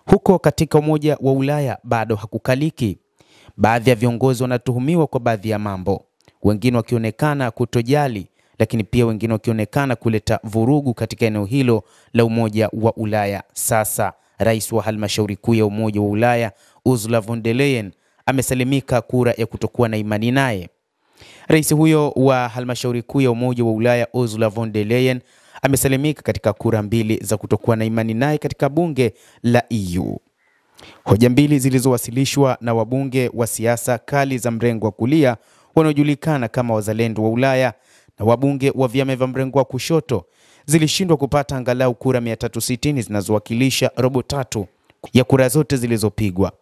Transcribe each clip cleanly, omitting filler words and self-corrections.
Huko katika Umoja wa Ulaya bado hakukaliki. Baadhi ya viongozi wanatuhumiwa kwa baadhi ya mambo, wengine wakionekana kutojali, lakini pia wengine wakionekana kuleta vurugu katika eneo hilo la Umoja wa Ulaya. Sasa rais wa halmashauri kuu ya Umoja wa Ulaya Ursula von der Leyen amesalimika kura ya kutokuwa na imani naye. Rais huyo wa halmashauri kuu ya Umoja wa Ulaya Ursula von der Leyen amesalimika katika kura mbili za kutokuwa na imani naye katika bunge la EU. Hoja mbili zilizowasilishwa na wabunge wa siasa kali za mrengo wa kulia wanaojulikana kama wazalendo wa Ulaya na wabunge wa vyama vya mrengo wa kushoto zilishindwa kupata angalau kura 360 zinazowakilisha robo tatu ya kura zote zilizopigwa.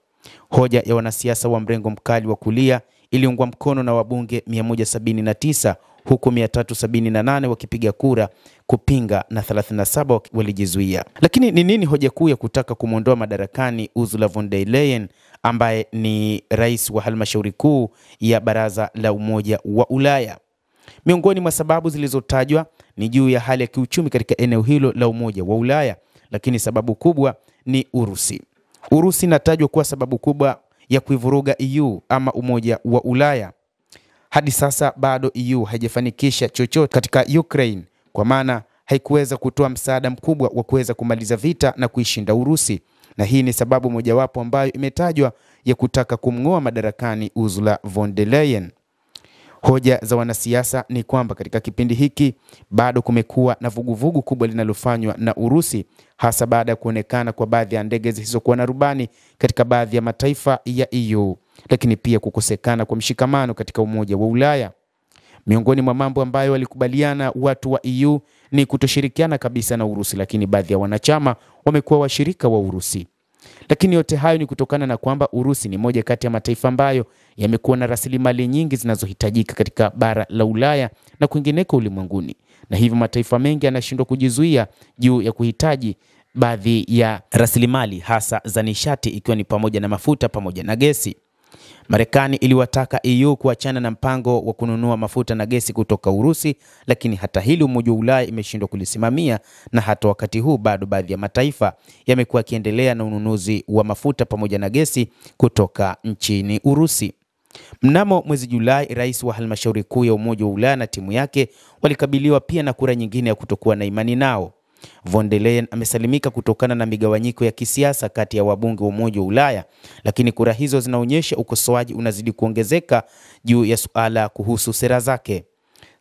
Hoja ya wanasiasa wa mrengo mkali wa kulia iliungwa mkono na wabunge 179 huku 378 wakipiga kura kupinga na 37 walijizuia. Lakini ni nini hoja kuu ya kutaka kumwondoa madarakani Ursula von der Leyen ambaye ni rais wa halmashauri kuu ya Baraza la Umoja wa Ulaya? Miongoni mwa sababu zilizotajwa ni juu ya hali ya kiuchumi katika eneo hilo la Umoja wa Ulaya, lakini sababu kubwa ni Urusi. Urusi inatajwa kuwa sababu kubwa ya kuivuruga EU ama Umoja wa Ulaya. Hadi sasa bado EU haijafanikisha chochote katika Ukraine, kwa maana haikuweza kutoa msaada mkubwa wa kuweza kumaliza vita na kuishinda Urusi. Na hii ni sababu mojawapo ambayo imetajwa ya kutaka kumng'oa madarakani Ursula von der Leyen. Hoja za wanasiasa ni kwamba katika kipindi hiki bado kumekuwa na vuguvugu kubwa linalofanywa na Urusi, hasa baada ya kuonekana kwa baadhi ya ndege zisizokuwa na rubani katika baadhi ya mataifa ya EU, lakini pia kukosekana kwa mshikamano katika Umoja wa Ulaya. Miongoni mwa mambo ambayo walikubaliana watu wa EU ni kutoshirikiana kabisa na Urusi, lakini baadhi ya wanachama wamekuwa washirika wa Urusi. Lakini yote hayo ni kutokana na kwamba Urusi ni moja kati ya mataifa ambayo yamekuwa na rasilimali nyingi zinazohitajika katika bara la Ulaya na kwingineko ulimwenguni, na hivyo mataifa mengi yanashindwa kujizuia juu ya kuhitaji baadhi ya rasilimali hasa za nishati, ikiwa ni pamoja na mafuta pamoja na gesi. Marekani iliwataka EU kuachana na mpango wa kununua mafuta na gesi kutoka Urusi, lakini hata hili Umoja wa Ulaya imeshindwa kulisimamia, na hata wakati huu bado baadhi ya mataifa yamekuwa yakiendelea na ununuzi wa mafuta pamoja na gesi kutoka nchini Urusi. Mnamo mwezi Julai, rais wa halmashauri kuu ya Umoja wa Ulaya na timu yake walikabiliwa pia na kura nyingine ya kutokuwa na imani nao. Von der Leyen amesalimika kutokana na migawanyiko ya kisiasa kati ya wabunge wa Umoja wa Ulaya, lakini kura hizo zinaonyesha ukosoaji unazidi kuongezeka juu ya suala kuhusu sera zake.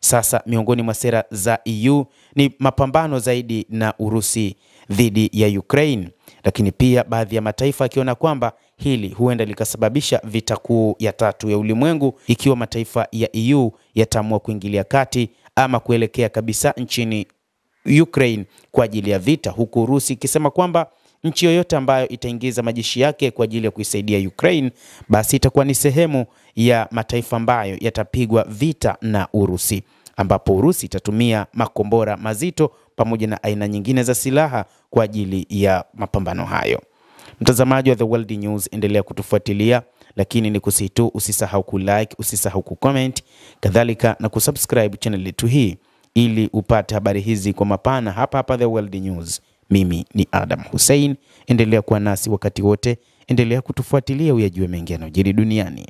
Sasa miongoni mwa sera za EU ni mapambano zaidi na Urusi dhidi ya Ukraine, lakini pia baadhi ya mataifa yakiona kwamba hili huenda likasababisha vita kuu ya tatu ya ulimwengu ikiwa mataifa ya EU yataamua kuingilia kati ama kuelekea kabisa nchini Ukraine kwa ajili ya vita, huku Urusi ikisema kwamba nchi yoyote ambayo itaingiza majeshi yake kwa ajili ya kuisaidia Ukraine basi itakuwa ni sehemu ya mataifa ambayo yatapigwa vita na Urusi, ambapo Urusi itatumia makombora mazito pamoja na aina nyingine za silaha kwa ajili ya mapambano hayo. Mtazamaji wa The World News, endelea kutufuatilia, lakini ni kusitu usisahau kulike, usisahau kucomment, kadhalika na kusubscribe channel yetu hii ili upate habari hizi kwa mapana hapa The World News. Mimi ni Adam Hussein, endelea kuwa nasi wakati wote, endelea kutufuatilia uyajue mengi yanayojiri duniani.